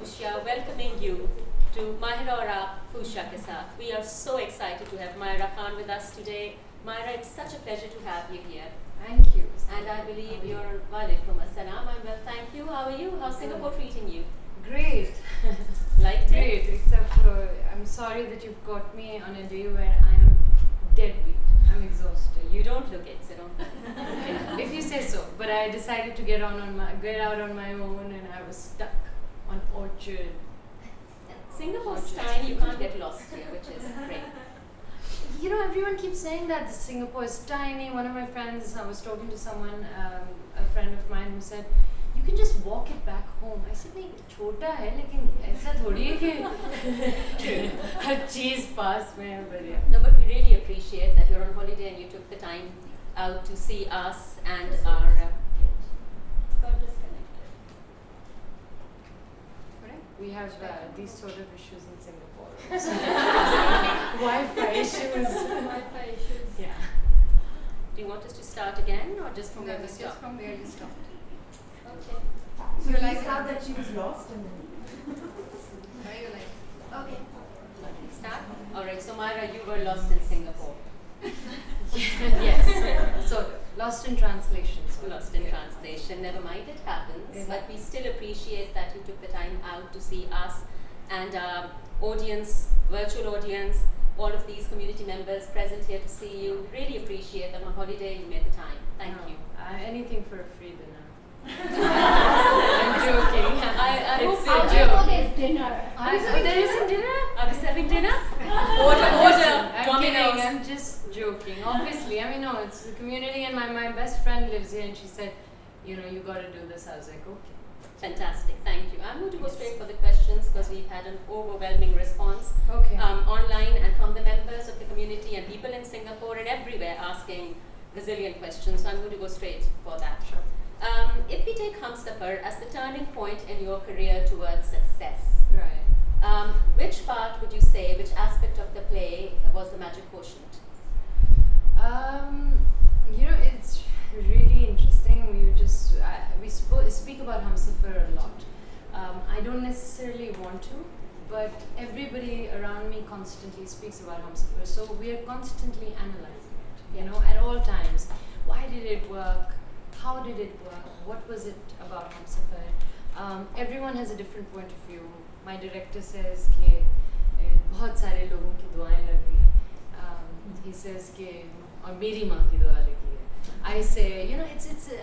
FUCHSIA welcoming you to Mahira Roy Aap FUCHSIA ke Saath. We are so excited to have Mahira Khan with us today. Mahira, it's such a pleasure to have you here. Thank you. And I believe you're Walaikum Assalam. I'm well, thank you. How are you? How's Singapore treating you? Great. Liked it? Great, except for I'm sorry that you've got me on a day where I am deadbeat. I'm exhausted. You don't look it, so don't. If you say so. But I decided to get out on my own, and I was stuck on Orchard. Singapore's tiny, you can't get lost here, which is great. You know, everyone keeps saying that Singapore is tiny. One of my friends, I was talking to someone, a friend of mine, who said, you can just walk it back home. I said, नहीं छोटा है, लेकिन ऐसा थोड़ी है कि हर चीज़ पास में है बढ़िया. No, but we really appreciate that you're on holiday and you took the time out to see us and our. Got disconnected. We have these sort of issues in Singapore. Wi-Fi issues. Wi-Fi issues. Yeah. Do you want us to start again or just from where we Just stopped? from where you stopped. Okay. So You like how that she was lost and then Are you like, okay. Start? Alright, so Mahira, you were lost in Singapore. Yes, sort of. Lost in translation. Sort of. Lost in Yeah. translation, never mind, it happens. It But we still appreciate that you took the time out to see us and audience, virtual audience, all of these community members present here to see you. Really appreciate that on holiday you made the time. Thank No, you. Anything for a free dinner. I'm joking. I hope It's you're a joking. joke. there's dinner. There isn't dinner? Are we serving dinner? Order, I'm kidding, Domino's. I'm just joking. Obviously, I mean, no, it's the community, and my best friend lives here, and she said, you know, you gotta do this. I was like, okay. Fantastic, thank you. I'm going to go straight for the questions because we've had an overwhelming response Okay. online and from the members of the community and people in Singapore and everywhere asking resilient questions. So I'm going to go straight for that. Sure. If we take Humsafar as the turning point in your career towards success, Right. which part would you say, which aspect of the play was the magic quotient? You know, it's really interesting. We speak about Humsafar a lot. I don't necessarily want to, but everybody around me constantly speaks about Humsafar. So we are constantly analyzing it, you know, at all times. Why did it work? How did it work? What was it about Humsafar? Everyone has a different point of view. My director says कि बहुत सारे लोगों की दुआएं लगी हैं. He says कि और मेरी माँ की दुआ लगी है. I say, you know,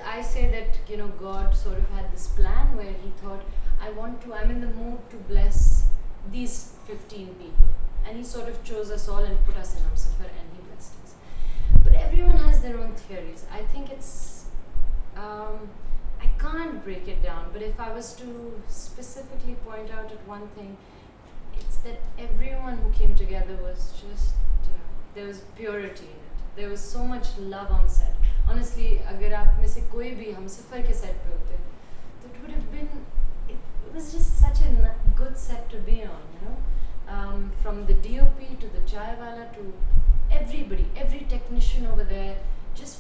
I say that, you know, God sort of had this plan where He thought, I'm in the mood to bless these 15 people, and He sort of chose us all and put us in Humsafar, and He blessed us. But everyone has their own theories. I think I can't break it down, but if I was to specifically point out at one thing, it's that everyone who came together was just, there was purity in it. There was so much love on set. Honestly, अगर आप में से कोई भी हमसफर के set पे होते, it would have been, it was just such a good set to be on, you know. From the DOP to the chai wala to everybody, every technician over there just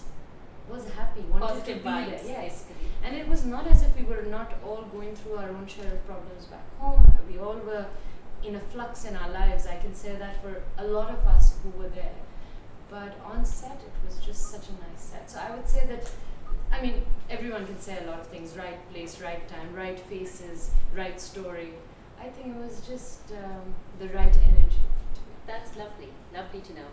was happy, wanted Positive to be vibes, there. Yes. basically. And it was not as if we were not all going through our own share of problems back home. We all were in a flux in our lives. I can say that for a lot of us who were there. But on set, it was just such a nice set. So I would say that, I mean, everyone can say a lot of things. Right place, right time, right faces, right story. I think it was just the right energy. That's lovely, lovely to know.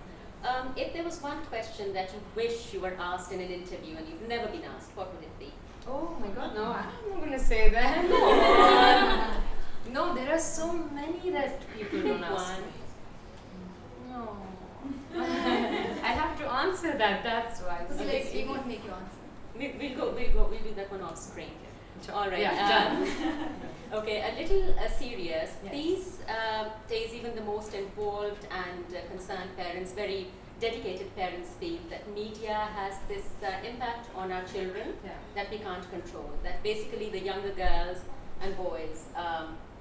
If there was one question that you wish you were asked in an interview and you've never been asked, what would it be? Oh my God, no, I'm not going to say that. No, there are so many that people don't ask me. No. I have to answer that, that's why. So like, we won't make you answer. We'll do that one off screen. All right. Yeah, Okay, a little serious. Yes. These days, even the most involved and concerned parents, very dedicated parents, feel that media has this impact on our children that we can't control. That basically the younger girls and boys,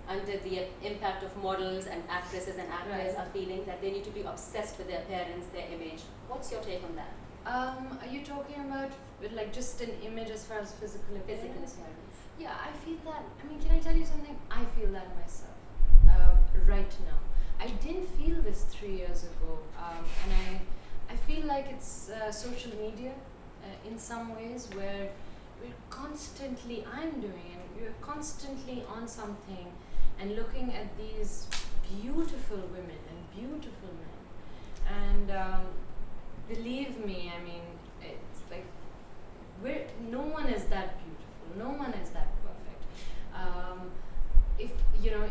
under the impact of models and actresses and actors, Right. are feeling that they need to be obsessed with their parents, their image. What's your take on that? Are you talking about like just an image as far as physical appearance? Physical appearance. Yeah, I feel that. I mean, can I tell you something? I feel that myself right now. I didn't feel this 3 years ago, and I feel like it's social media in some ways where we're constantly, I'm doing it, we're constantly on something and looking at these beautiful women and beautiful men. And believe me, I mean, it's like, no one is that beautiful, no one is that perfect. If you know,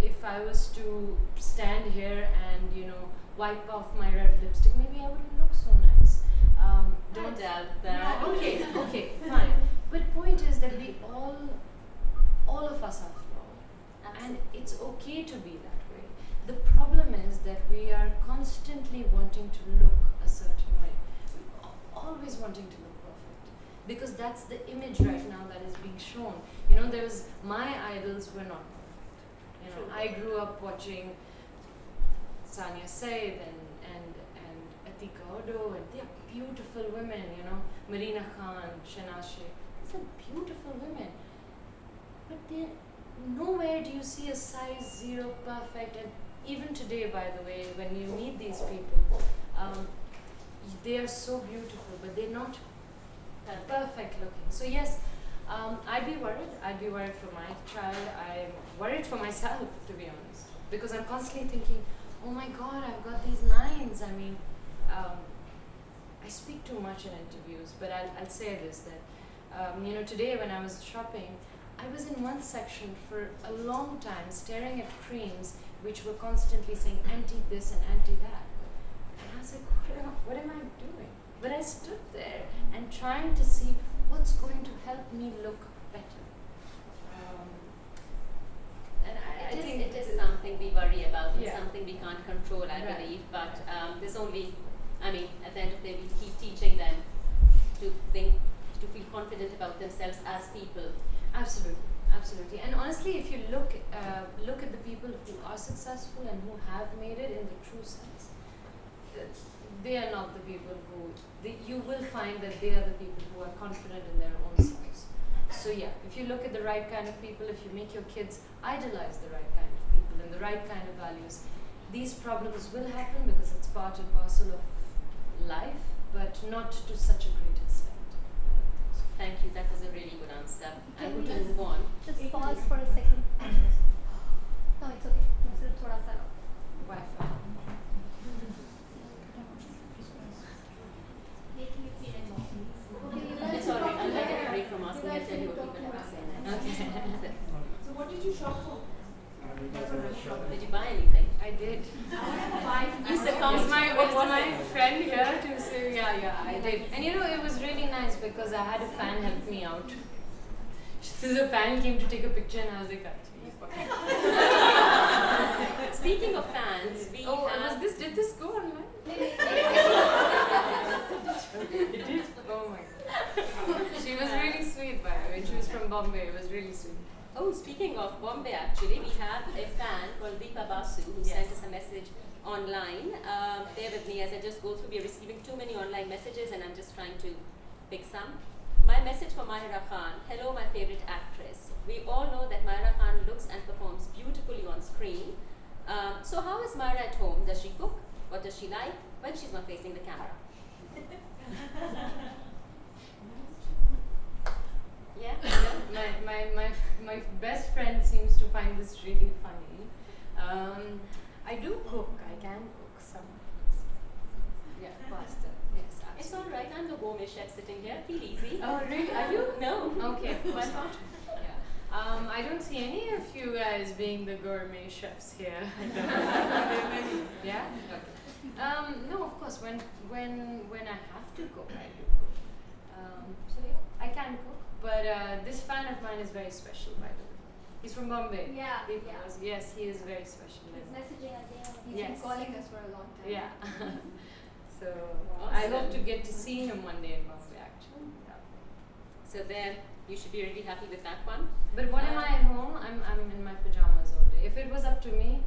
if I was to stand here and wipe off my red lipstick, maybe I wouldn't look so nice. Don't doubt that. No, okay, fine. But point is that we all of us are flawed, and it's okay to be that way. The problem is that we are constantly wanting to look a certain way. We're always wanting to look perfect because that's the image right now that is being shown. My idols were not perfect. I grew up watching Sania Said and Atika Odo, and they are beautiful women, Marina Khan, Shanashe. These are beautiful women. But nowhere do you see a size 0 perfect. And even today, by the way, when you meet these people, they are so beautiful, but they're not perfect looking. So yes, I'd be worried. I'd be worried for my child. I'm worried for myself, to be honest, because I'm constantly thinking, oh my God, I've got these lines. I mean, I speak too much in interviews, but I'll say this, that today when I was shopping, I was in one section for a long time staring at creams which were constantly saying anti this and anti that. And I was like, what am I doing? But I stood there and trying to see what's going to help me look better. And I think it is something we worry about and Yeah. something we can't control, I Right. believe. But there's only, at the end of the day, we keep teaching them to feel confident about themselves as people. Absolutely. And honestly, if you look at the people who are successful and who have made it in the true sense, they are not the people you will find that they are the people who are confident in their own selves. So yeah, if you look at the right kind of people, if you make your kids idolize the right kind of people and the right kind of values, these problems will happen because it's part and parcel of life, but not to such a great extent. Thank you. That was a really good answer. Can I'm we going to just- move on. Just pause for a second. No, it's okay. सिर्फ थोड़ा सा Wi-Fi. make you feel involved. Okay, you guys It's all right. I'll talk take a together. break from asking. You I'll guys tell you can what talk people have to say together. next. Okay. So what did you shop for? Did you buy anything? I did. You succumbed. It's my friend here to say, yeah, I did. And it was really nice because I had a fan help me out. So the fan came to take a picture and I was like, Speaking of fans, we have. did this go online? It did? Oh my God. She was really sweet, by the way. She was from Bombay. It was really sweet. Oh, speaking of Bombay, actually, we have a fan called Deepa Basu who sent us a message online. Bear with me as I just go through. We are receiving too many online messages and I'm just trying to pick some. My message for Mahira Khan. Hello, my favorite actress. We all know that Mahira Khan looks and performs beautifully on screen. So how is Mahira at home? Does she cook? What does she like when she's not facing the camera? Yeah? My best friend seems to find this really funny. I do cook. I can cook sometimes. Yeah, pasta. Yes, absolutely. It's all right. I'm the gourmet chef sitting here. Feel easy. Oh, really? Are you? No. Okay, of course Why not. Yeah. I don't see any of you guys being the gourmet chefs here. Yeah? Okay. No, of course. When I have to cook, I do cook. So yeah, I can cook. But this fan of mine is very special, by the way. He's from Bombay. Yeah, People yeah. was- Yes, he is very special. He's messaging again. He's Yes. been calling us for a long time. Yeah. So Awesome. I hope to get to see him one day in Bombay, actually. Yeah. So there, you should be really happy with that one. But when am I at home? I'm in my pajamas all day. If it was up to me,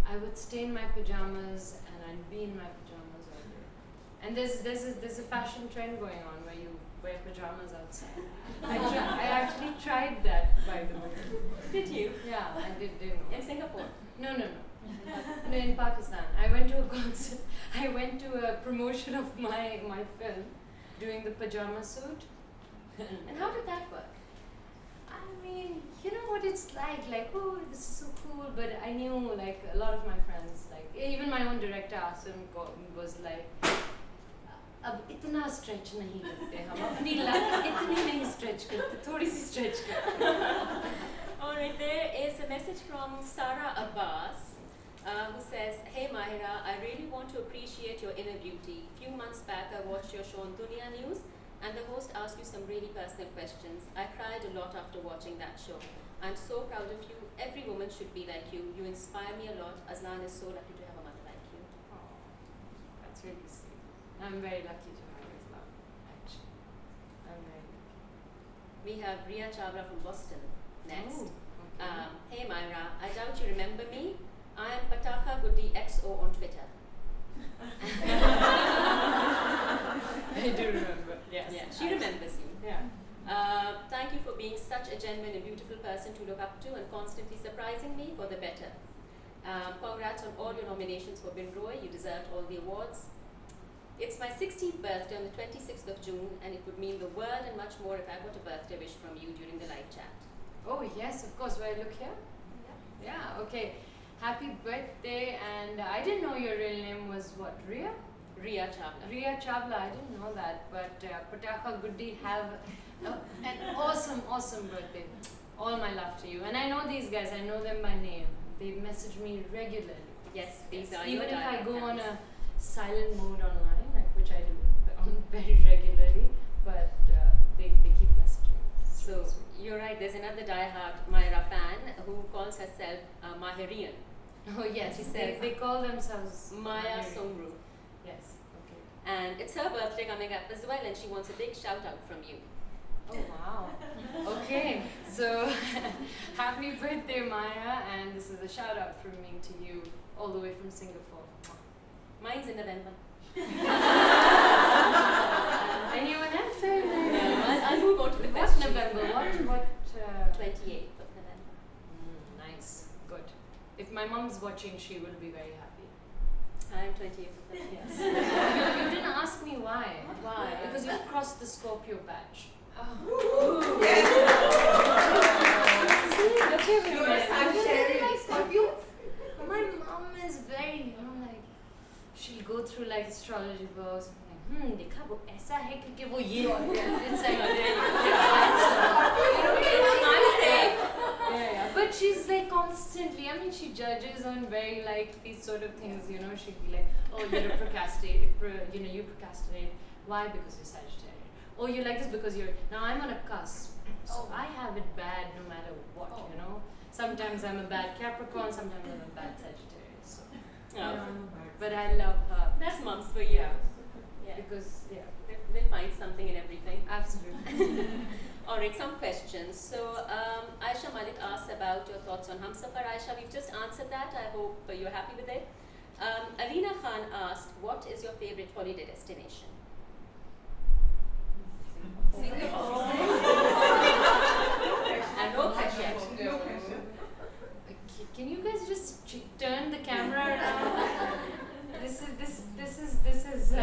I would stay in my pajamas and I'd be in my pajamas all day. And there's a fashion trend going on where you wear pajamas outside. I actually tried that, by the way. Did you? Yeah, I did. In Singapore? No, in Pakistan. I went to a concert. I went to a promotion of my film, doing the pajama suit. And how did that work? I mean, you know what it's like, oh, this is so cool. But I knew, like, a lot of my friends, like, even my own director, Asim, was like, अब इतना stretch नहीं करते हम अपनी life इतनी नहीं stretch करते थोड़ी सी stretch करते. Alright, there is a message from Sarah Abbas who says, "Hey Mahira, I really want to appreciate your inner beauty. Few months back I watched your show on Dunia News and the host asked you some really personal questions. I cried a lot after watching that show. I'm so proud of you. Every woman should be like you. You inspire me a lot. Aslan is so lucky to have a mother like you." Oh, that's really sweet. I'm very lucky to have Islam, actually. I'm very lucky. We have Ria Chavra from Boston next. Oh, okay. Hey Mahira, I doubt you remember me. I am Patakha Gudi XO on Twitter. I do remember. Yes. Yeah, she remembers you. Yeah. Thank you for being such a genuine and beautiful person to look up to and constantly surprising me for the better. Congrats on all your nominations for Bin Roy. You deserved all the awards. It's my 16th birthday on the 26th of June, and it would mean the world and much more if I got a birthday wish from you during the live chat. Oh yes, of course. Will I look here? Yeah. Okay. Happy birthday! And I didn't know your real name was what? Ria? Ria Chavla. Ria Chavla. I didn't know that. But Patakha Guddi have an awesome birthday. All my love to you. And I know these guys. I know them by name. They message me regularly. Yes, these are Even your if I go on fans. a silent mode online, like which I do very regularly, but they keep messaging. So you're right. There's another diehard Mahira fan who calls herself Mahirian. Oh yes, She they says call themselves Maya Mahiri. Songru. Yes. Okay. And it's her birthday coming up as well, and she wants a big shout out from you. Oh wow. Okay, so happy birthday, Maya, and this is a shout out from me to you, all the way from Singapore. Mine's in November. Anyone else? I'll move on to the What questions. November? What? 28th of November. Nice. Good. If my mom's watching, she will be very happy. I'm 28th of November. Yes. You didn't ask me why. Why? Because you've crossed the Scorpio patch. Ooh, yes. You are Sagittarius. like Scorpio? My mom is very, like, she'll go through like astrology books. Like, देखा वो ऐसा है क्योंकि वो ये हो गया. It's like, I'm safe. yeah. But she's like constantly, I mean, she judges on very like these sort of things, you know. She'd be like, oh, you're a procrastinator, you procrastinate. Why? Because you're Sagittarius. Oh, you like this because you're. Now I'm on a cusp, so I have it bad no matter what, you know. Sometimes I'm a bad Capricorn, sometimes I'm a bad Sagittarius. So. But I love her. That's mums for you. Yeah. Because, They find something in everything. absolutely. Alright, some questions. So, Aisha Malik asks about your thoughts on Humsafar. Aisha, we've just answered that. I hope you're happy with it. Alina Khan asked, what is your favorite holiday destination? Singapore. And no pressure. Can you guys just turn the camera around? This is a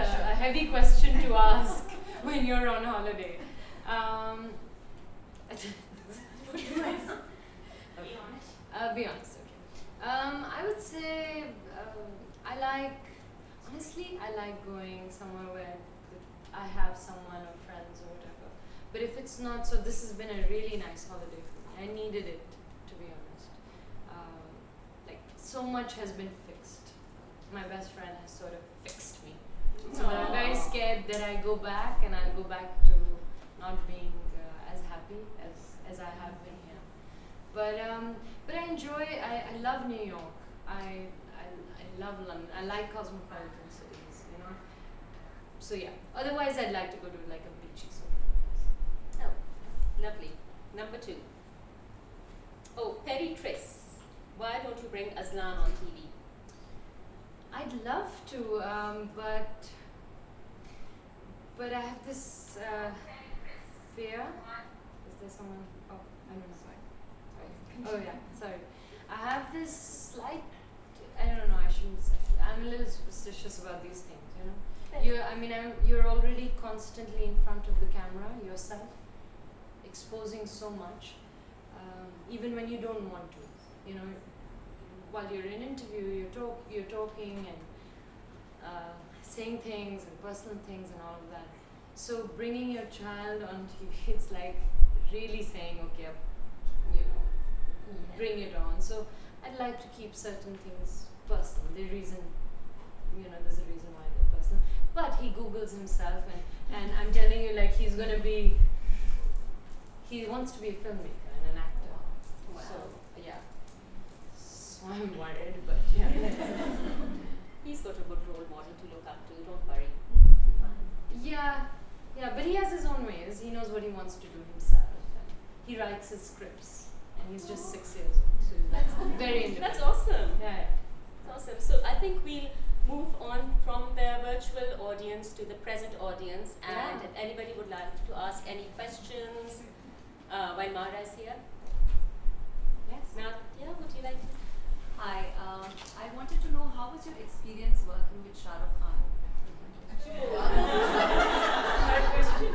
heavy question to ask when you're on holiday. Be honest, okay. I would say I like going somewhere where I have someone or friends or whatever. But if it's not, so this has been a really nice holiday for me. I needed it, to be honest. Like, so much has been fixed. My best friend has sort of fixed me. So I'm very scared that I go back and I'll go back to not being as happy as I have been here. But I enjoy. I love New York. I love London. I like cosmopolitan cities. You know. So yeah. Otherwise, I'd like to go to like a beachy sort of place. Oh, lovely. Number 2. Oh, Perry Triss. Why don't you bring Aslan on TV? I'd love to, but but I have this fear. Is there someone? Oh, I don't know. Sorry. Oh yeah, sorry. I have this slight. I don't know. I shouldn't say. I'm a little superstitious about these things. You know. You're already constantly in front of the camera yourself, exposing so much, even when you don't want to. You know, while you're in an interview, you're talking and saying things and personal things and all of that. So bringing your child onto it's like really saying, okay, you know, bring it on. So I'd like to keep certain things personal. There's a reason why they're personal. But he Googles himself and I'm telling you, like, he wants to be a filmmaker and an actor. Wow. So yeah. So I'm worried, but yeah. He's got a good role model to look up to. Don't worry. Yeah, but he has his own ways. He knows what he wants to do himself. And he writes his scripts, and he's just 6 years old. So that's very independent. That's awesome. Yeah. Awesome. So I think we'll move on from the virtual audience to the present audience. And if anybody would like to ask any questions while Mahira is here. Yes. Nadia, would you like to? Hi, I wanted to know how was your experience working with Shahrukh Khan? Hard question.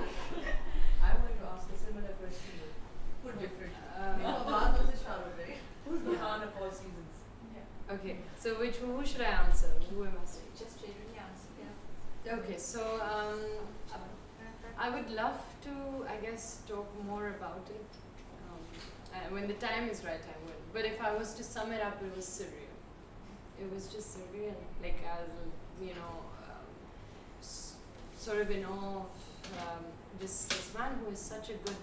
I wanted to ask a similar question, but put different. Fawad was a Shahrukh, right? Who's the Khan of all seasons? Okay. So who should I answer? Who am I saying? Just generally answer. Yeah. Okay. So I would love to, I guess, talk more about it. When the time is right, I would. But if I was to sum it up, it was surreal. It was just surreal. Like I was, you know, sort of in awe of this man who is such a good,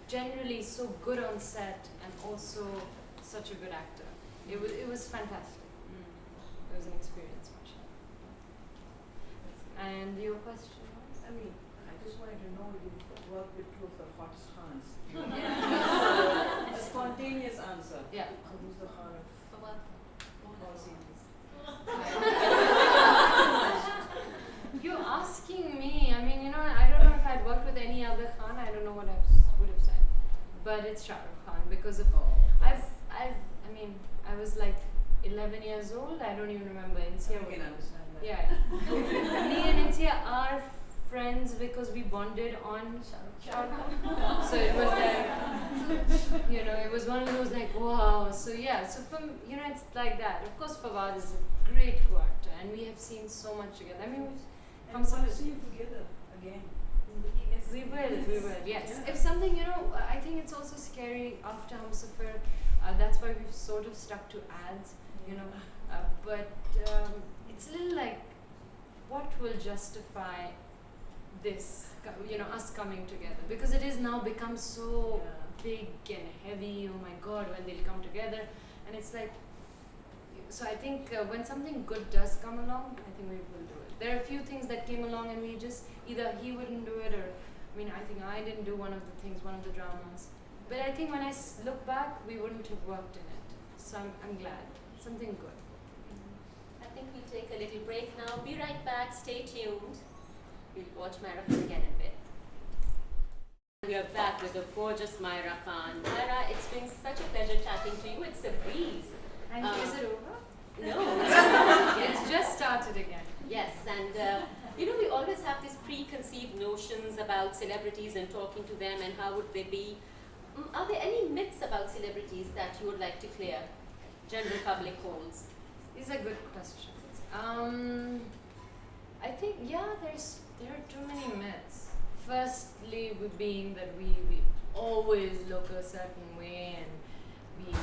generally so good on set and also such a good actor. It was fantastic. It was an experience, mashallah. And your question was? I mean, I just wanted to know you worked with two of the hottest Khans. A spontaneous answer. Yeah. So who's the Khan of Fawad. all seasons? You're asking me. I mean, you know, I don't know if I'd worked with any other Khan. I don't know what I would have said. But it's Shahrukh Khan because of I was like 11 years old. I don't even remember. I can understand that. Yeah. Me and Insia are friends because we bonded on Shahrukh Khan. So it was like, you know, it was one of those like, wow. So yeah, so from, you know, it's like that. Of course, Fawad is a great co-actor and we have seen so much together. I mean, And we want to see you together again. we will, yes. Yeah. If something, you know, I think it's also scary after Hamsafar. That's why we've sort of stuck to ads, you know. But it's a little like, what will justify this, you know, us coming together? Because it is now become so big and heavy. Oh my God, when they'll come together, and it's like. So I think when something good does come along, I think we will do it. There are a few things that came along and we just either he wouldn't do it or, I mean, I think I didn't do one of the dramas. But I think when I look back, we wouldn't have worked in it. So I'm glad. Something good. I think we'll take a little break now. Be right back. Stay tuned. We'll watch Mahira Khan again in a bit. We are back with the gorgeous Mahira Khan. Mahira, it's been such a pleasure chatting to you. It's a breeze. And is it over? No. It's just started again. Yes, and you know, we always have these preconceived notions about celebrities and talking to them and how would they be. Are there any myths about celebrities that you would like to clear? General public holds. These are good questions. I think, yeah, there are too many myths. Firstly, being that we always look a certain way and we,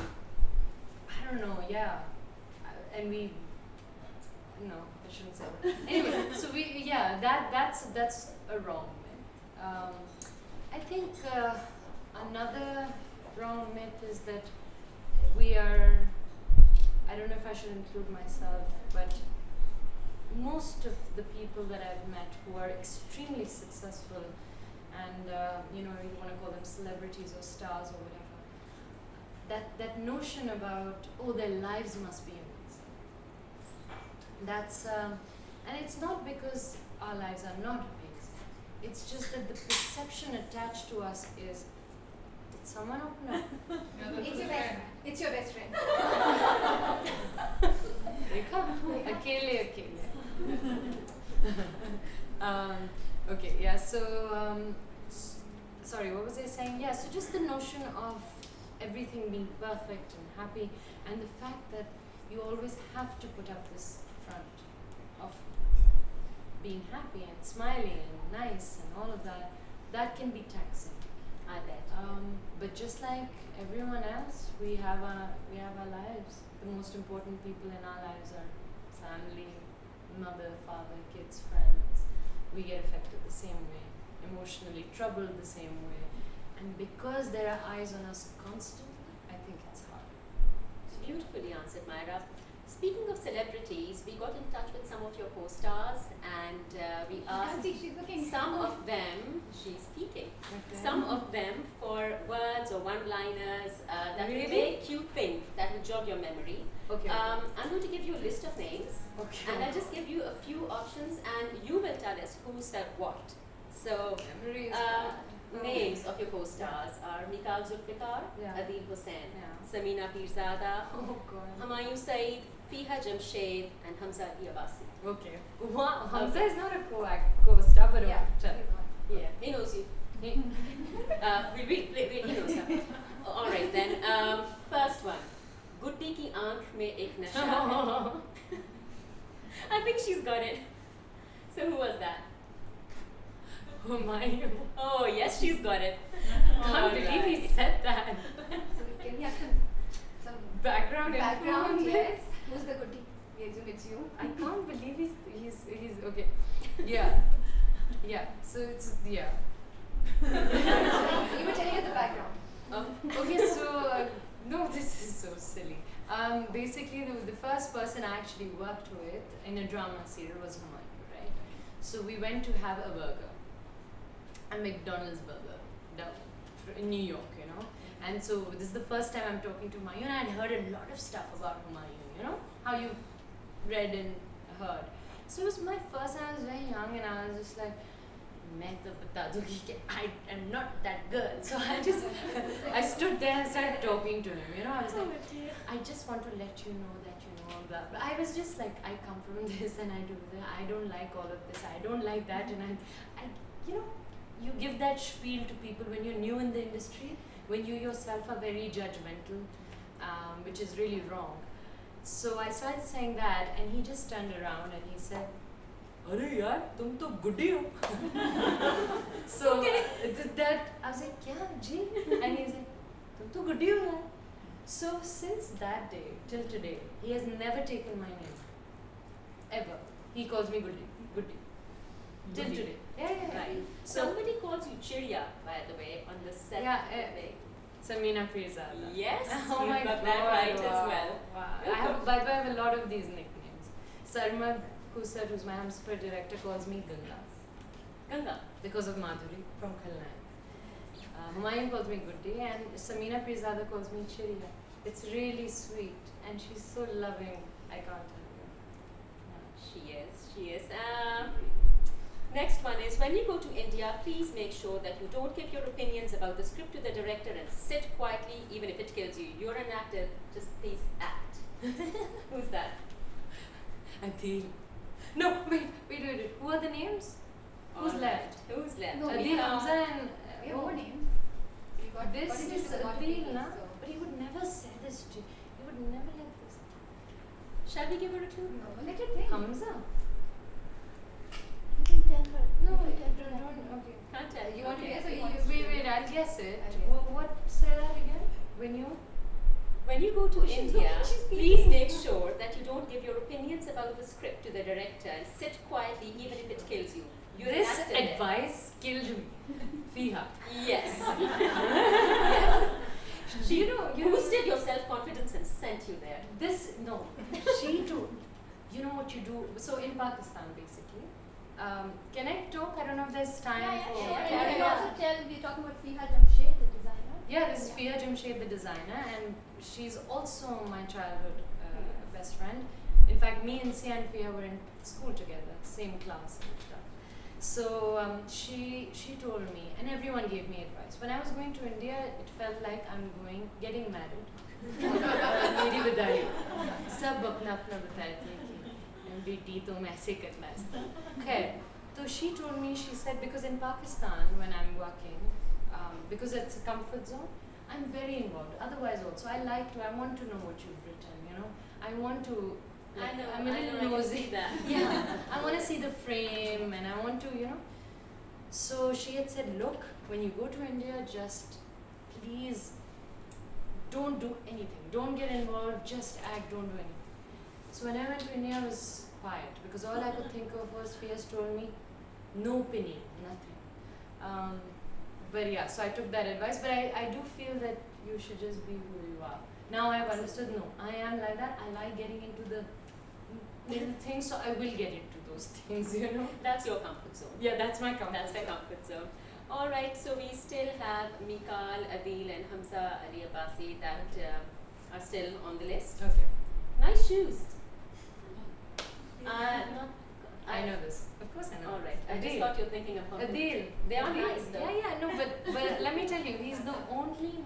I don't know, yeah. And we, no, I shouldn't say that. Anyway, so that's a wrong myth. I think another wrong myth is that we are, I don't know if I should include myself, but most of the people that I've met who are extremely successful and, you know, you want to call them celebrities or stars or whatever, that notion about, oh, their lives must be amazing. That's, And it's not because our lives are not amazing. It's just that the perception attached to us is, did someone open up? It's your best friend. It's your best friend. देखा? अकेले अकेले. Okay, yeah. So sorry, what was I saying? Yeah, so just the notion of everything being perfect and happy, and the fact that you always have to put up this front of being happy and smiling and nice and all of that, that can be taxing. I bet. But just like everyone else, we have our lives. The most important people in our lives are family, mother, father, kids, friends. We get affected the same way, emotionally troubled the same way, and because there are eyes on us constantly, I think it's hard. Beautifully answered, Mahira. Speaking of celebrities, we got in touch with some of your co-stars and we You can asked see she's looking. some of them, she's speaking, Okay. some of them for words or one-liners that will Really? make you think, that will jog your memory. Okay. I'm going to give you a list of names Okay. and I'll just give you a few options and you will tell us who said what. So, Memory is uh, bad. names of your co-stars are Mikal Zulfikar, Yeah. Adil Hussain, Yeah. Samina Pirzada, Oh God. Humayun Saeed, Fiha Jamshed, and Hamza Abbas. Okay. Wow. Hamza Okay. is not a co-star, but Yeah. tell. Yeah, he knows you. He knows her. All right then. First one. Guddi ki aankh mein ek nasha hai. I think she's got it. So who was that? Humayun. Oh yes, she's got it. Can't believe he said that. So can we have some Background info background? on this? Yes. Who's the goodie? We assume it's you. I can't believe he's okay. Yeah. Yeah. So it's yeah. You were telling us the background. Okay, so no, this is so silly. Basically, the first person I actually worked with in a drama serial was Humayun, right? So we went to have a burger, a McDonald's burger, down in New York, you know. And so this is the first time I'm talking to Humayun. I had heard a lot of stuff about Humayun, you know, how you read and heard. So it was my first time. I was very young, and I was just like, मैं तो बता दूँगी कि I am not that girl. So I stood there and started talking to him. You know, I was like, I just want to let you know that you know blah blah. I was just like, I come from this and I do that. I don't like all of this. I don't like that. And I you know, you give that spiel to people when you're new in the industry, when you yourself are very judgmental, which is really wrong. So I started saying that, and he just turned around and he said, अरे यार तुम तो गुड्डी हो. So that I was like क्या जी, and he's like तुम तो गुड्डी हो यार. So since that day till today, he has never taken my name ever. He calls me Goody, Goody. Till Goody. today. Yeah. Right. So Somebody calls you Chiriya, by the way, on the set. Yeah, thing. Samina Pirzada. Yes, Oh you my got God, that right wow, as well. Wow. I have, by the way, I have a lot of these nicknames. Sarma Kusar, who's my Hamsafar director, calls me Ganga Ganga. because of Madhuri from Khalnaik. Humayun calls me Goody, and Samina Pirzada calls me Chiriya. It's really sweet, and she's so loving. I can't tell you. She is. Next one is, when you go to India, please make sure that you don't give your opinions about the script to the director and sit quietly, even if it kills you. You're an actor, just please act. Who's that? Adil. No, wait. Who are the names? Who's All left? right. Who's left? No, Adil, Hamza, and We have more names. We got This got into is the lot of Adil, names, na? so- But he would never say this to. He would never let this. Shall we give her a clue? No, let her think. Hamza. You can tell her. No, You can tell her. don't. Okay. Can't tell. You want to Okay. guess or you want to Wait, I'll guess it. I'll guess. What? Say that again. When you. When you go to Oh, she's India, looking, she's please peeking. make sure that you don't give your opinions about the script to the director and sit quietly even if it kills you. You're an This actor there. advice killed me. Fiha. Yes. You know, boosted your self-confidence and sent you there. This no, she do. You know what you do? So in Pakistan, basically. Can I talk? I don't know if there's time Yeah, for. sure. Yeah, And you yeah. also tell, we're talking about Fiha Jamshed, the designer. Yeah, this is Fiha Jamshed, the designer, and she's also my childhood best friend. In fact, me and Sia and Fia were in school together, same class and stuff. So she told me, and everyone gave me advice. When I was going to India, it felt like I'm getting married. मेरी बधाई सब अपना अपना बताए थे कि बेटी तुम ऐसे करना है खैर तो she told me, she said, because in Pakistan when I'm working because it's a comfort zone, I'm very involved. Otherwise also I want to know what you've written, you know. I want to, like, I'm a little nosy. Yeah, I want to see the frame and I want to, you know. So she had said, look, when you go to India, just please don't do anything. Don't get involved, just act, don't do anything. So when I went to India, I was quiet because all I could think of was Fias told me, no opinion, nothing. But yeah, so I took that advice. But I do feel that you should just be who you are. Now I've understood, no, I am like that. I like getting into the little things, so I will get into those things, you know. That's your comfort zone. Yeah, that's my comfort That's the comfort zone. All right, so we still have Mikal, Adil and Hamza Ali Abbasi that are still on the list. Okay. Nice shoes. I know this. Of course I know. All right. I just Adil. thought you were thinking of something. Adil. They are Adil. nice though. Yeah, no, but let me tell you, he's the only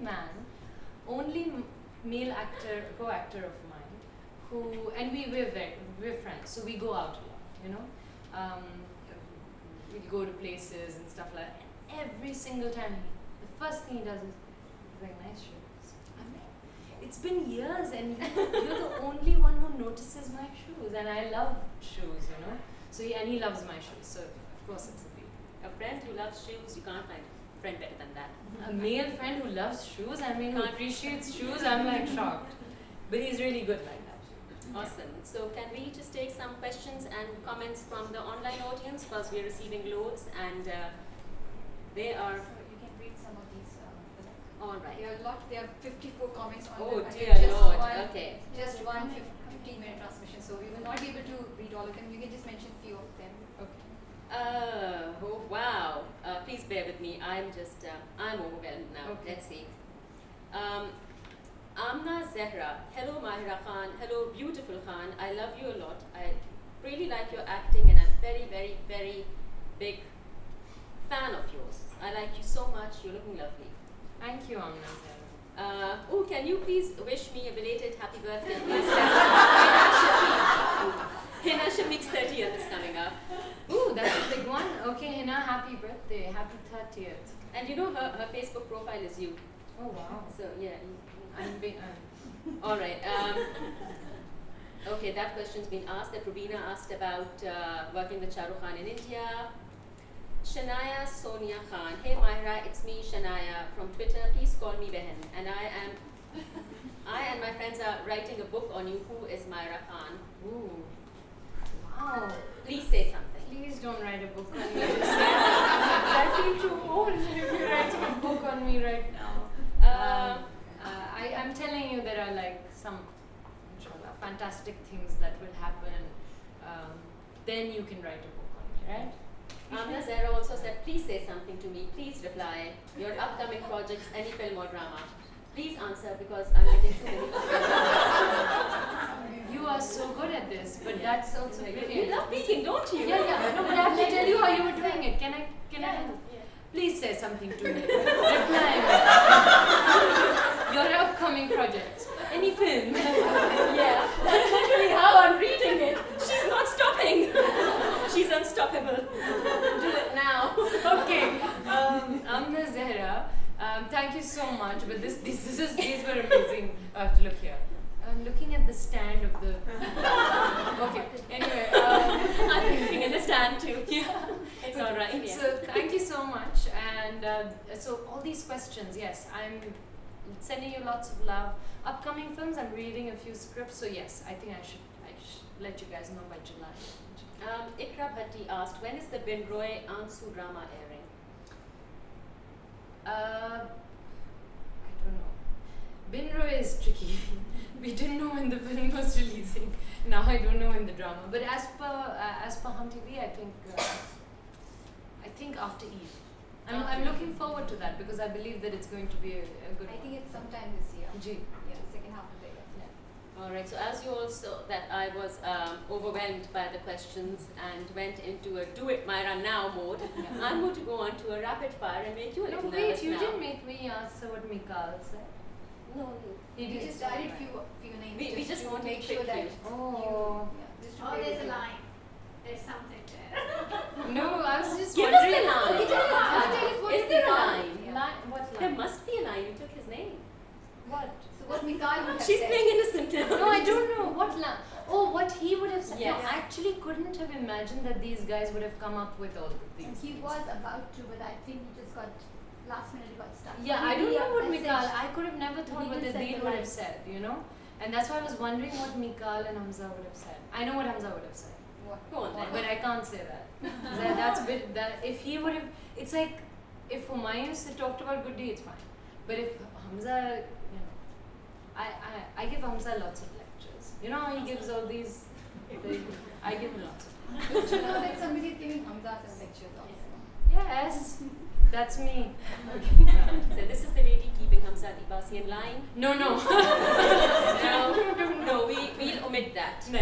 male actor, co-actor of mine who, and we're friends, so we go out a lot, you know. We go to places and stuff like that. Every single time, the first thing he does is, he's like, nice shoes. I'm like, it's been years and you're the only one who notices my shoes, and I love shoes, you know. So he loves my shoes, so of course it's a big. A friend who loves shoes, you can't find a friend better than that. A male friend who loves shoes, I mean, who appreciates shoes, I'm like shocked. But he's really good like that. Awesome. So can we just take some questions and comments from the online audience, because we're receiving loads and they are. So you can read some of these. All right. There are 54 comments on Oh the dear Lord. Okay. Just one 15-minute transmission, so we will not be able to read all of them. You can just mention few of them. Okay. Oh wow. Please bear with me. I'm overwhelmed now. Okay. Let's see. Amna Zehra. Hello Mahira Khan. Hello beautiful Khan. I love you a lot. I really like your acting and I'm very, very, very big fan of yours. I like you so much. You're looking lovely. Thank you, Amna. Can you please wish me a belated happy birthday? Hina Shafiq's 30th is coming up. Ooh, that's a big one. Okay, Hina, happy birthday. Happy 30th. And you know her Facebook profile is you. Oh, wow. So yeah. I'm All right. Okay, that question's been asked. That Rubina asked about working with Shahrukh Khan in India. Shania Sonia Khan. Hey Mahira, it's me Shania from Twitter. Please call me Behan. And I and my friends are writing a book on you. Who is Mahira Khan? Ooh. Wow. Please say something. Please don't write a book on me. I feel too old if you're writing a book on me right now. I'm telling you, there are like some, inshallah, fantastic things that will happen. Then you can write a book on me, right? Amna Zahra also said, please say something to me. Please reply. Your upcoming projects, any film or drama. Please answer because I'm getting too many questions. You are so good at this, but that's also brilliant. You love speaking, don't you? Yeah. No, but I have to tell you how you were doing it. Can I? Yeah. Please say something to me. Reply me. Your upcoming projects. Any film. Yeah, that's literally how I'm reading it. She's not stopping. She's unstoppable. Do it now. Okay. Amna Zahra, thank you so much. But these were amazing. I have to look here. I'm looking at the stand of the. Okay. Anyway, I'm looking at the stand too. yeah. It's all right. Yeah. So thank you so much. And so all these questions, yes, I'm sending you lots of love. Upcoming films, I'm reading a few scripts. So yes, I think I should let you guys know by July. Ikra Bhatti asked, when is the Bin Roy Ansu drama airing? I don't know. Bin Roy is tricky. We didn't know when the film was releasing. Now I don't know when the drama. But as per Hum TV, I think after Eid. I'm looking forward to that because I believe that it's going to be a good I one. think it's sometime this year. Ji. Yeah, second half of the year. Yeah. All right, so as you all saw that I was overwhelmed by the questions and went into a do it Mahira now mode, I'm going to go on to a rapid fire and make you a No, little wait, nervous you now. didn't make me answer what Mikal said. No, He We did. just added few names. We just to want to make sure trick that you. Oh. just to Oh, play there's with a you. line. There's something there. No, I was just Give us wondering. the line. Okay, tell us. Tell us what Is is there a Mikal? line? What There line? must be a line. You took his name. What? So what Mikal would have She's said. playing innocent now. No, I don't know. What line? Oh, what he would have said. Yes. No, I actually couldn't have imagined that these guys would have come up with all of these And he things. was about to, but I think he just got last minute he got stuck. Yeah, I don't know what Message. Mikal. I could have never thought He what the didn't say Dean the would line. have said, you know? And that's why I was wondering what Mikal and Hamza would have said. I know what Hamza would have said. What? Go on then. But I can't say that. That's bit that if he would have, it's like if Humayun talked about good deeds, fine. But if Hamza, you know, I give Hamza lots of lectures. You know how he gives all these. I give him lots of. Good to know that somebody is giving Hamza some lectures also. Yes, that's me. So this is the lady keeping Hamza Abbas in line. No, no. No, we'll omit that. No.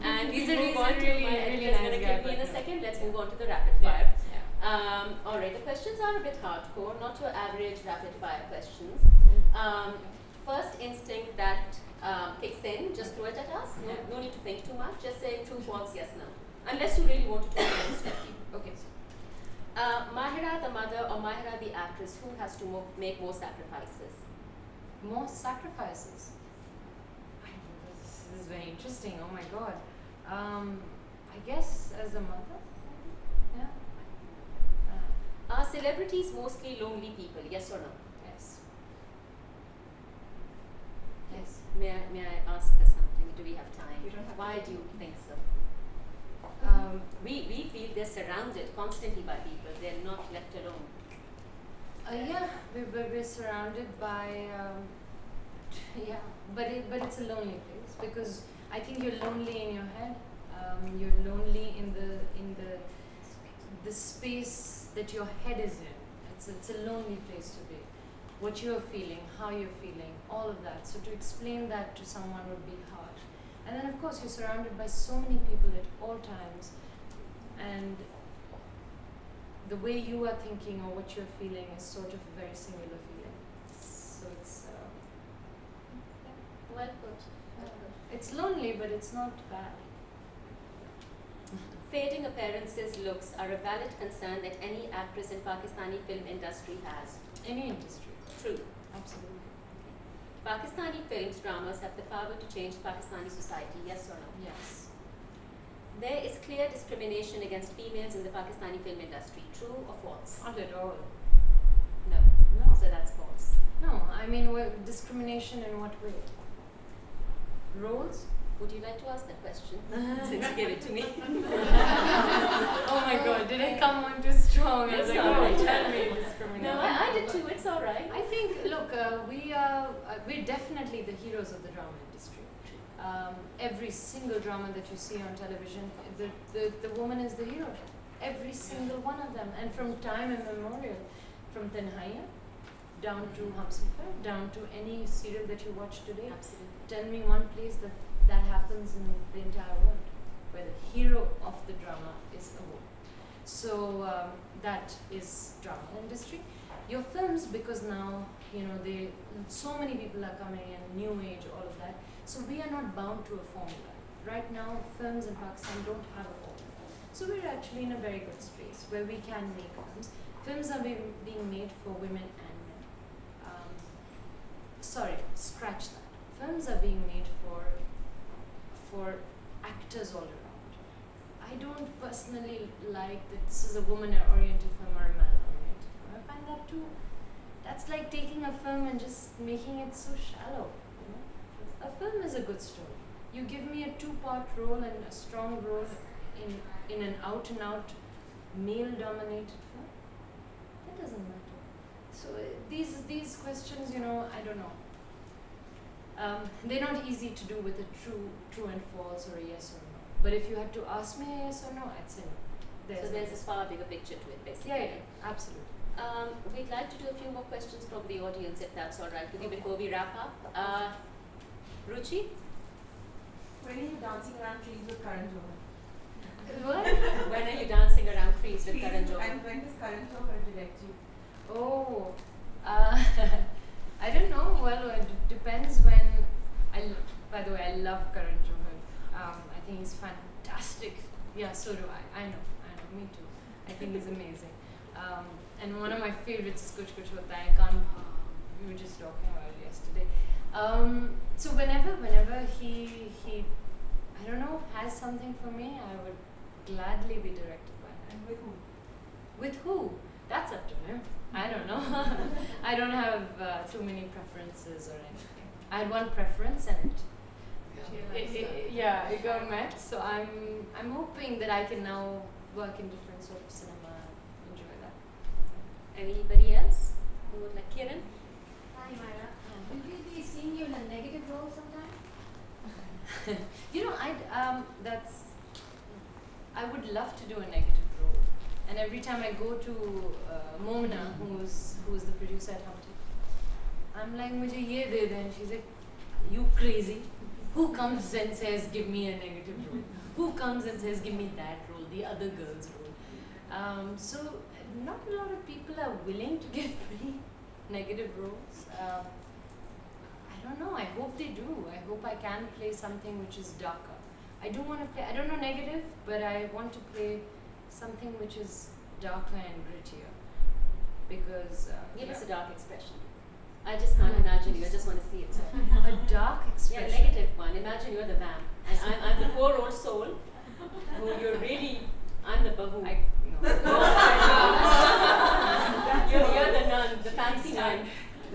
And He's we a move on to really, my really editor's nice gonna guy, kill me in a but- second. Let's Yeah. move on to the rapid fire. Yeah. All right, the questions are a bit hardcore, not your average rapid fire questions. First instinct that kicks in, just throw it at us. No, Yeah. no need to think too much. Just say true, false, yes, no. Unless you really want to talk about it. Okay. Mahira the mother or Mahira the actress, who has to make more sacrifices? More sacrifices. I know, this is very interesting. Oh my god. I guess as a mother. Yeah. Are celebrities mostly lonely people? Yes or no? Yes. Yes. May I ask her something? Do we have time? You don't have to Why take do you it. think so? We feel they're surrounded constantly by people. They're not left alone. Yeah, we're surrounded by. Yeah, but it's a lonely place because I think you're lonely in your head. You're lonely in the space that your head is in. It's a lonely place to be. What you're feeling, how you're feeling, all of that. So to explain that to someone would be hard. And then of course you're surrounded by so many people at all times, and the way you are thinking or what you're feeling is sort of a very similar feeling. So it's Well put. Well put. it's lonely, but it's not bad. Fading appearances looks are a valid concern that any actress in Pakistani film industry has. Any industry, True. absolutely. Pakistani films, dramas have the power to change Pakistani society. Yes or no? Yes. There is clear discrimination against females in the Pakistani film industry. True or false? Not at all. No. No. So that's false. No, I mean discrimination in what way? Roles? Would you like to ask that question since you gave it to me? Oh my god, did I come on too strong? I was It's like, all right. oh, tell me discrimination. No, I did too. It's all right. I think, look, we're definitely the heroes of the drama industry. Every single drama that you see on television, the woman is the hero. Every single one of them. And from time immemorial, from Tanhaya down to Hamsafar, down to any serial that you watch today. Absolutely. Tell me one place that happens in the entire world where the hero of the drama is a woman. So that is drama industry. Your films, because now so many people are coming in, new age, all of that. So we are not bound to a formula. Right now, films in Pakistan don't have a formula. So we're actually in a very good space where we can make films. Films are being made for women and men. Sorry, scratch that. Films are being made for actors all around. I don't personally like that this is a woman-oriented film or a man-oriented film. I find that too. That's like taking a film and just making it so shallow. You know? A film is a good story. You give me a 2-part role and a strong role in an out-and-out male-dominated film. That doesn't matter. So these questions, I don't know. They're not easy to do with a true and false or a yes or no. But if you had to ask me a yes or no, I'd say no. So there's a far bigger picture to it, basically. yeah, absolutely. We'd like to do a few more questions from the audience, if that's all right with you, before we wrap up. Ruchi? When are you dancing around trees with Karan Johar? What? When are you dancing around trees with Karan Johar? And when does Karan Johar direct you? Oh, I don't know. Well, it depends when. By the way, I love Karan Johar. I think he's fantastic. Yeah, so do I. I know. Me too. I think he's amazing. And one of my favorites is Kuch Kuch Hota Hai. We were just talking about it yesterday. So whenever he I don't know, has something for me, I would gladly be directed by him. And with whom? With who? That's up to him. I don't know. I don't have too many preferences or anything. I had one preference and it got met. So I'm hoping that I can now work in different sort of cinema and enjoy that. Anybody else who would like? Kiran? Hi, Mahira. Will we be seeing you in a negative role sometime? I would love to do a negative role, and every time I go to Momina, who's the producer at Humpty, I'm like, "Mujhe ye de de," and she's like, "You crazy? Who comes and says give me a negative role? Who comes and says give me that role, the other girl's role?" So not a lot of people are willing to give me negative roles. I don't know. I hope they do. I hope I can play something which is darker. I do want to play. I don't know negative, but I want to play something which is darker and grittier. Because Give us a dark expression. I just can't imagine you. I just want to see it. So. a dark Yeah, expression. negative one. Imagine you're the vamp, and I'm the poor old soul who you're really. I'm the bahu. You're the nun, the fancy nun.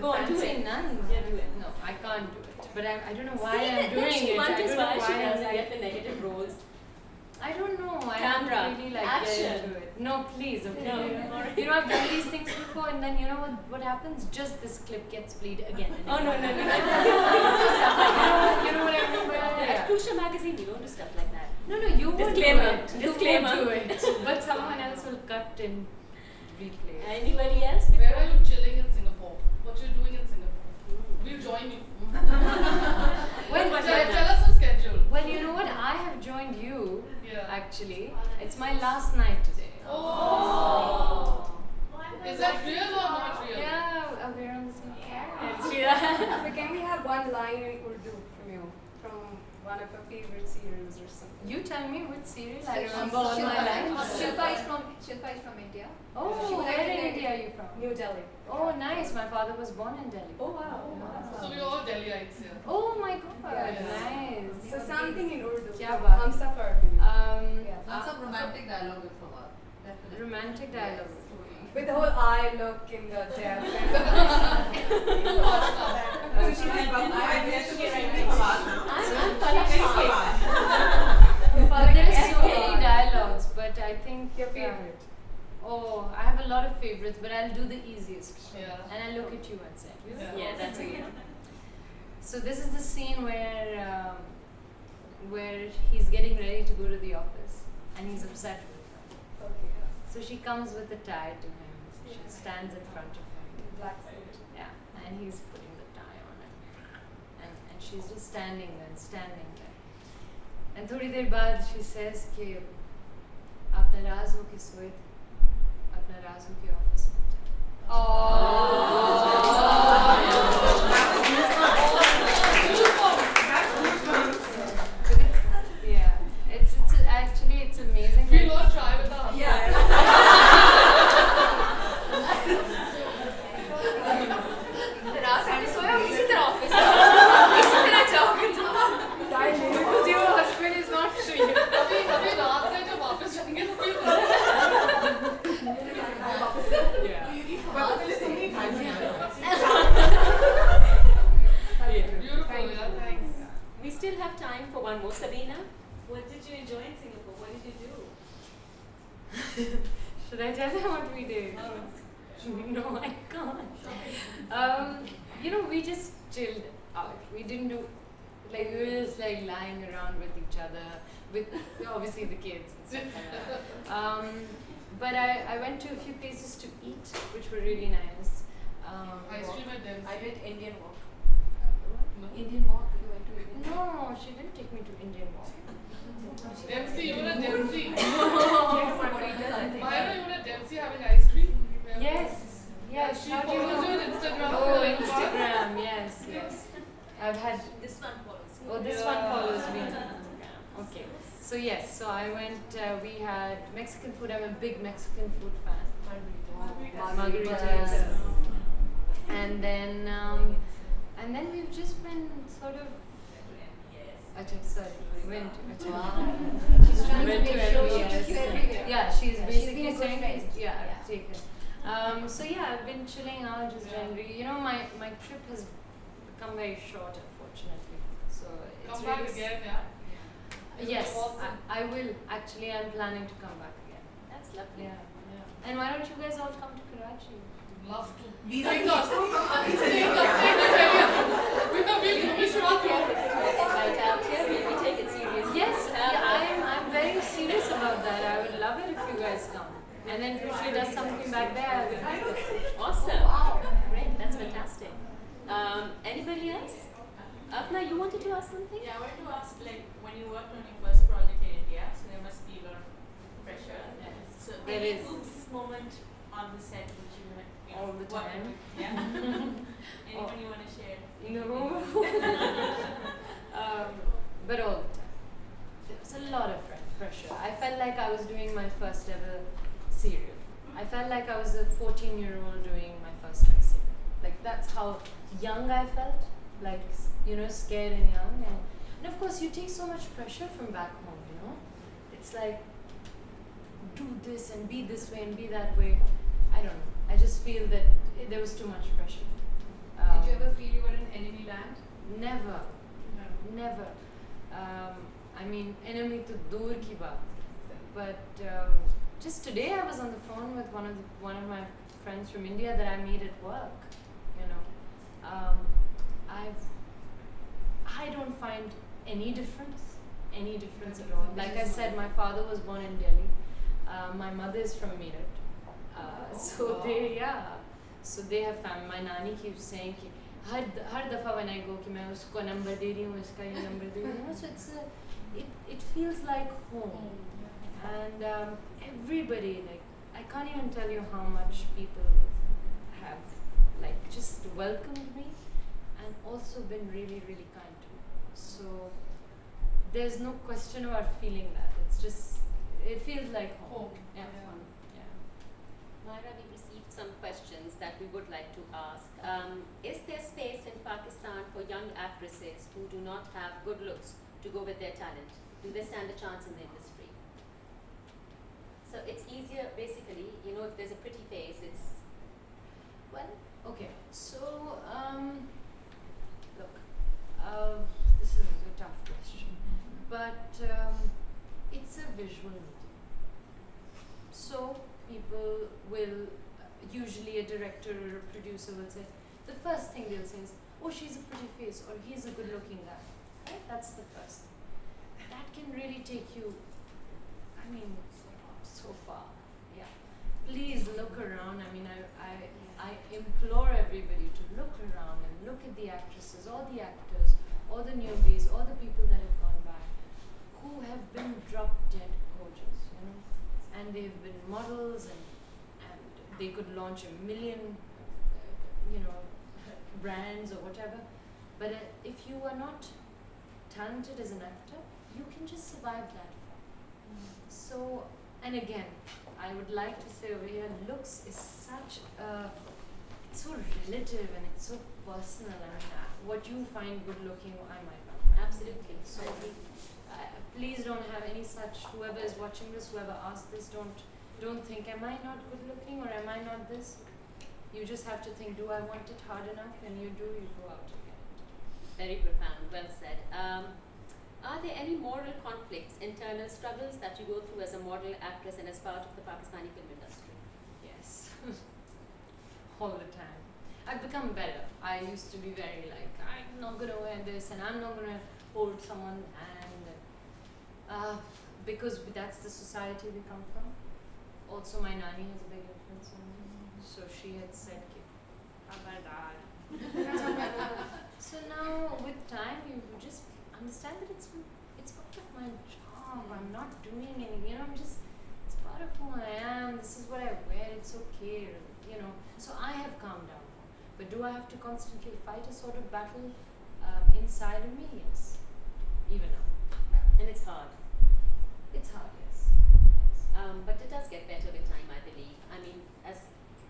Go on, do it. None. Yeah, do it. No, I can't do it. But I don't know why See, I'm doing she it. I wonders don't know why she I'm doesn't like- get the negative roles. I don't know. I Camera, don't really like action. get into it. No, please. Okay. No, alright. You know, I've done these things before, and then you know what happens? Just this clip gets played again. And Oh no, again. no, no, no. You know what I mean? At FUCHSIA magazine, you don't do stuff like that. No, you won't Disclaimer. do it. Disclaimer. You won't do it. But someone else will cut and replay it. Anybody else? Where before are you chilling in Singapore? What you're doing in Singapore? We'll join you. Tell us the schedule. Well, you know what? I have joined you, Yeah. actually. It's my last night today. Oh. Is that real or not real? Yeah, we're on the same page. So can we have one line in Urdu from you, from one of your favorite serials or something? You tell me which serial. I remember all my lines. Shilpa is from India. Oh, She where was in in India are you from? New Delhi. Oh, nice. My father was born in Delhi. Oh wow. So we're all Delhiites here. Oh my god, Yes. nice. So something in Urdu. Kya from baat. Humsafar. Yeah. Some romantic dialogue is for her. Definitely. Romantic dialogue. With the whole eye look in the depth. So she's like, I guess she's writing for us now. I'm Palak But there is so many dialogues, but I think Your favorite. Oh, I have a lot of favorites, but I'll do the easiest. Yeah. And I'll look at you and say. Yeah, that's it. So this is the scene where he's getting ready to go to the office, and he's upset with her. Okay. So she comes with a tie to him. She stands in front of him. Black suit. Yeah, and he's putting the tie on him. And she's just standing there. And थोड़ी देर बाद she says कि आप नाराज हो के सोए थे, आप नाराज हो के ऑफिस में जाए. Yeah, it's actually it's amazing. We'll all try with our नाराज होके सोए आप इसी तरह ऑफिस इसी तरह जाओगे तो because your husband is not free. अभी रात में जब वापस जाएंगे तो फिर Yeah. But there's so many times. beautiful, yeah, thanks. We still have time for one more. Sabina, what did you enjoy in Singapore? What did you do? Should I tell them what we did? No, I can't. We just chilled out. We didn't do, we were just lying around with each other, with obviously the kids and stuff like that. But I went to a few places to eat, which were really nice. Ice cream at Delhi. I did Indian walk. Indian walk. You went to Indian walk. No, she didn't take me to Indian walk. Dempsey, you were at Dempsey. Something. Mahira, you were at Dempsey having ice cream. Remember? Yes. Yeah, She how do you follows you know? on Instagram. Oh, Instagram. Yes, yes. I've had. This one follows. Oh, this one follows me. Okay. So yes, so I went. We had Mexican food. I'm a big Mexican food fan. Margaritas. And then we've just been sort of. Sorry, we went to She's trying to Went make to sure everywhere. she takes you everywhere. Yeah, she's Yeah, she's basically been a good saying, friend. yeah, Yeah. taken. So yeah, I've been chilling out just generally. You know, my trip has become very short, unfortunately. So it's Come really back again, yeah. Yes, Awesome. I will. Actually, I'm planning to come back again. That's lovely. Yeah. And why don't you guys all come to Karachi? Love to. These Take are us. Take us. We should all go. Right out here, we take it seriously. Yes, I'm very serious about that. I would love it if you guys come. And then if she does something back there, I will. Awesome. Great, that's fantastic. Anybody else? Apna, you wanted to ask something? Yeah, I wanted to ask, like, when you worked on your first project in India, so there must be a lot of pressure. Yes. So There any is. oops moment on the set which you had All the worked time. with? Yeah. Anyone you want to share? No. But all the time. There was a lot of pressure. I felt like I was doing my first ever serial. I felt like I was a 14-year-old doing my first ever serial. Like that's how young I felt. Like, you know, scared and young. And of course, you take so much pressure from back home, you know. It's like, do this and be this way and be that way. I don't know. I just feel that there was too much pressure. Did you ever feel you were in enemy land? Never. Never. I mean, enemy to dur ki baat. But just today I was on the phone with one of my friends from India that I meet at work. You know, I don't find any difference at all. Like I said, my father was born in Delhi. My mother is from Meerut. So they have family. My nani keeps saying कि हर दफा when I go कि मैं उसको number दे रही हूँ, इसका ये number दे रही हूँ. So it feels like home. And everybody, like, I can't even tell you how much people have like just welcomed me and also been really, really kind to me. So there's no question about feeling that. It's just, it feels like home. Yeah. Mahira, we received some questions that we would like to ask. Is there space in Pakistan for young actresses who do not have good looks to go with their talent? Do they stand a chance in the industry? So it's easier, basically, you know, if there's a pretty face, it's... Well, okay. So, look, this is a tough question, but it's a visual medium. So people will, usually a director or a producer will say, the first thing they'll say is, oh, she's a pretty face, or he's a good-looking guy. Right? That's the first thing. That can really take you, I mean, so far. Yeah. Please look around. I mean, I implore everybody to look around and look at the actresses, all the actors, all the newbies, all the people that have gone by, who have been drop dead gorgeous, you know, and they've been models and they could launch 1 million, you know, brands or whatever. But if you are not talented as an actor, you can just survive that far. So, and again, I would like to say over here, looks is such a, it's so relative and it's so personal. I mean, what you find good looking, I might not find. Absolutely. So, please don't have any such, whoever is watching this, whoever asked this, don't think, am I not good looking or am I not this? You just have to think, do I want it hard enough? And you do, you go out and get it. Very profound, well said. Are there any moral conflicts, internal struggles that you go through as a model, actress, and as part of the Pakistani film industry? Yes. All the time. I've become better. I used to be very like, I'm not going to wear this and I'm not going to hold someone, and because that's the society we come from. Also, my nani has a big influence on me. So she had said, "Ki, Khabardar, So now with time you just understand that it's part of my job. I'm not doing anything, you know, it's part of who I am. This is what I wear, it's okay, you know. So I have calmed down more. But do I have to constantly fight a sort of battle inside of me? Yes. Even now. And it's hard. It's hard, yes. But it does get better with time, I believe. I mean, as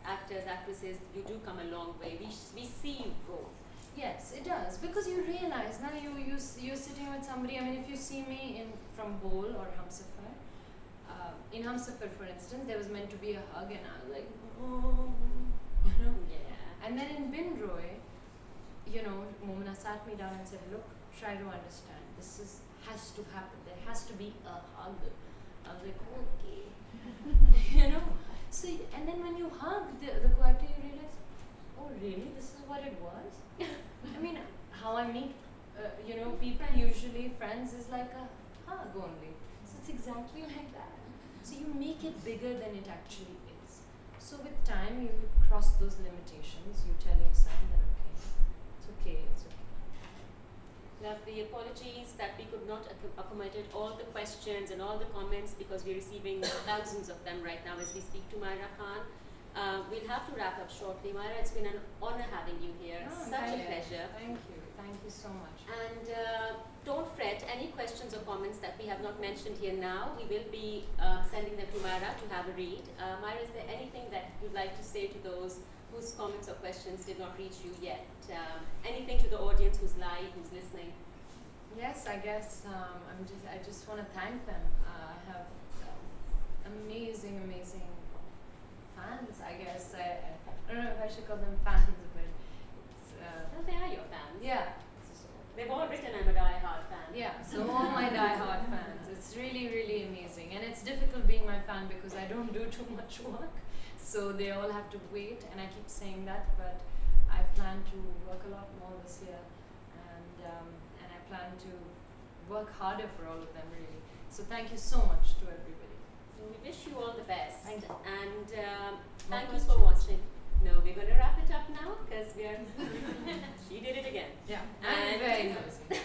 actors, actresses, you do come a long way. We see you grow. Yes, it does, because you realize now you're sitting with somebody. I mean, if you see me from Bol or Humsafar, in Humsafar, for instance, there was meant to be a hug, and I was like, oh, you know. Yeah. And then in Bin Roy, you know, Momina sat me down and said, look, try to understand. This has to happen. There has to be a hug. I was like, okay, you know. So, and then when you hug the co-actor, you realize, oh really, this is what it was? I mean, how I meet, you know, people usually, friends, is like a hug only. So it's exactly like that. So you make it bigger than it actually is. So with time, you cross those limitations. You tell your son that, okay, it's okay, it's okay. Lovely. Apologies that we could not accommodate all the questions and all the comments because we're receiving thousands of them right now as we speak to Mahira Khan. We'll have to wrap up shortly. Mahira, it's been an honor having you here. Oh, Such a thank you. pleasure. Thank you so much. And don't fret, any questions or comments that we have not mentioned here now, we will be sending them to Mahira to have a read. Mahira, is there anything that you'd like to say to those whose comments or questions did not reach you yet? Anything to the audience who's live, who's listening? Yes, I guess I just want to thank them. I have amazing fans. I guess I don't know if I should call them fans, but it's Well, they are your fans. yeah. They've all written I'm a die-hard fan. Yeah, so all my die-hard fans. It's really amazing, and it's difficult being my fan because I don't do too much work, so they all have to wait. And I keep saying that, but I plan to work a lot more this year, and I plan to work harder for all of them, really. So thank you so much to everybody. We wish you all the best. Thank you. And More thank you for watching. No, we're going to wrap it up now because we're. She did it again. Yeah, And- very nosy.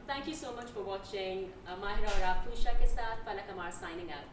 Thank you so much for watching. Mahira और आप FUCHSIA के साथ Falak Amar signing out.